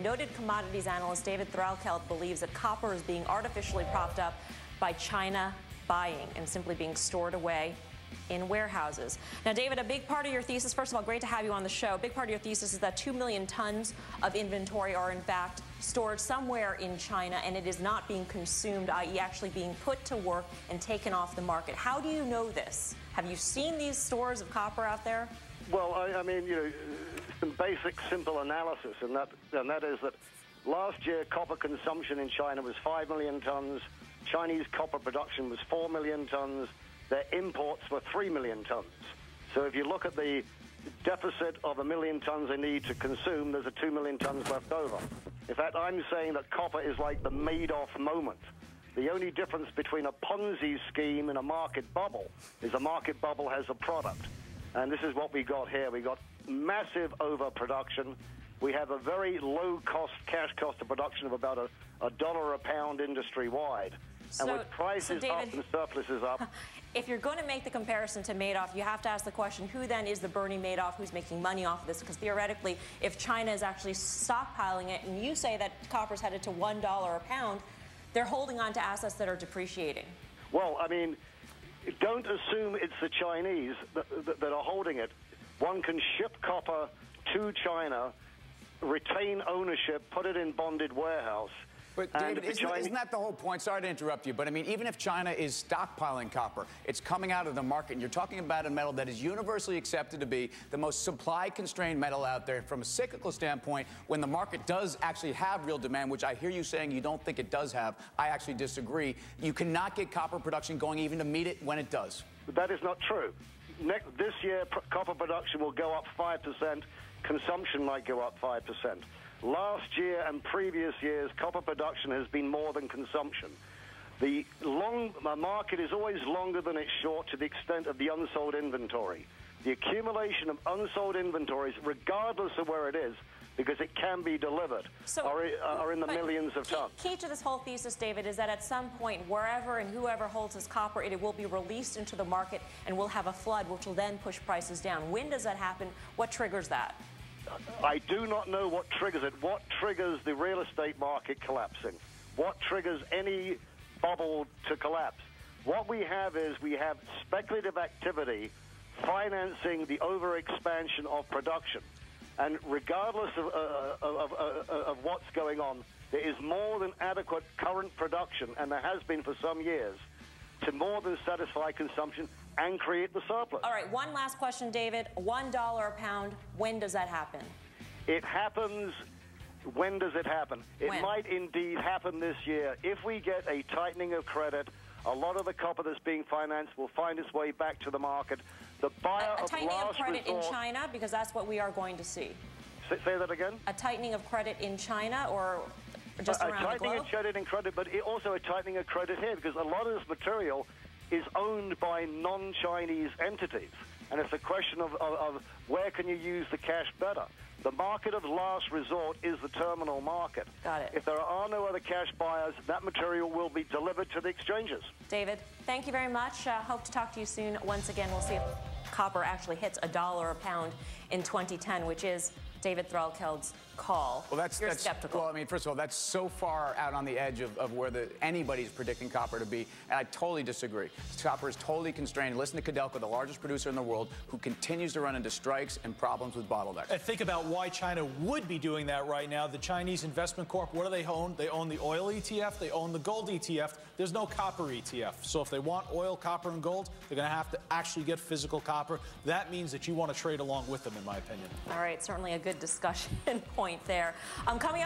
Noted commodities analyst David Threlkeld believes that copper is being artificially propped up by China buying and simply being stored away in warehouses. Now, David, a big part of your thesis, first of all, great to have you on the show. A big part of your thesis is that 2 million tons of inventory are in fact stored somewhere in China, and it is not being consumed, i.e. actually being put to work and taken off the market. How do you know this? Have you seen these stores of copper out there? Well, I mean, some basic, simple analysis, and that is that last year copper consumption in China was 5 million tons. Chinese copper production was 4 million tons. Their imports were 3 million tons. So if you look at the deficit of 1 million tons they need to consume, there's a 2 million tons left over. In fact, I'm saying that copper is like the Madoff moment. The only difference between a Ponzi scheme and a market bubble is a market bubble has a product. And this is what we got here. We got massive overproduction. We have a very low-cost cash cost of production of about a dollar a pound industry-wide. And with prices up and surpluses up. If you're going to make the comparison to Madoff, you have to ask the question, who then is the Bernie Madoff who's making money off of this? Because theoretically, if China is actually stockpiling it, and you say that copper's headed to $1 a pound, they're holding on to assets that are depreciating. Well, I mean, don't assume it's the Chinese that are holding it. One can ship copper to China, retain ownership, put it in bonded warehouse. But, David, isn't that the whole point? Sorry to interrupt you, but, I mean, even if China is stockpiling copper, it's coming out of the market, and you're talking about a metal that is universally accepted to be the most supply-constrained metal out there from a cyclical standpoint. When the market does actually have real demand, which I hear you saying you don't think it does have, I actually disagree. You cannot get copper production going even to meet it when it does. That is not true. This year, copper production will go up 5%. Consumption might go up 5%. Last year and previous years, copper production has been more than consumption. The market is always longer than it's short to the extent of the unsold inventory. The accumulation of unsold inventories, regardless of where it is, because it can be delivered, are in the millions of tons. Key to this whole thesis, David, is that at some point, wherever and whoever holds this copper, it will be released into the market and we'll have a flood, which will then push prices down. When does that happen? What triggers that? I do not know what triggers it. What triggers the real estate market collapsing? What triggers any bubble to collapse? What we have is we have speculative activity financing the overexpansion of production. And regardless of what's going on, there is more than adequate current production, and there has been for some years, to more than satisfy consumption and create the surplus. All right, one last question, David. $1 a pound, when does that happen? It happens, when does it happen? It might indeed happen this year. If we get a tightening of credit, a lot of the copper that's being financed will find its way back to the market. The buyer a tightening of credit resort, in China, because that's what we are going to see. Say that again? A tightening of credit in China, or just around the globe? A tightening of credit in credit, but also a tightening of credit here, because a lot of this material is owned by non-Chinese entities. And it's a question of where can you use the cash better. The market of last resort is the terminal market. Got it. If there are no other cash buyers, that material will be delivered to the exchanges. David, thank you very much. Hope to talk to you soon. Once again, we'll see if copper actually hits $1 a pound in 2010, which is David Threlkeld's call. Well, that's skeptical. Well, I mean, first of all, that's so far out on the edge of where anybody's predicting copper to be, and I totally disagree. Copper is totally constrained. Listen to Codelco, the largest producer in the world, who continues to run into strikes and problems with bottlenecks. And think about why China would be doing that right now. The Chinese Investment Corp, what do they own? They own the oil ETF, they own the gold ETF. There's no copper ETF. So if they want oil, copper, and gold, they're going to have to actually get physical copper. That means that you want to trade along with them, in my opinion. All right, certainly a good discussion point there. Coming up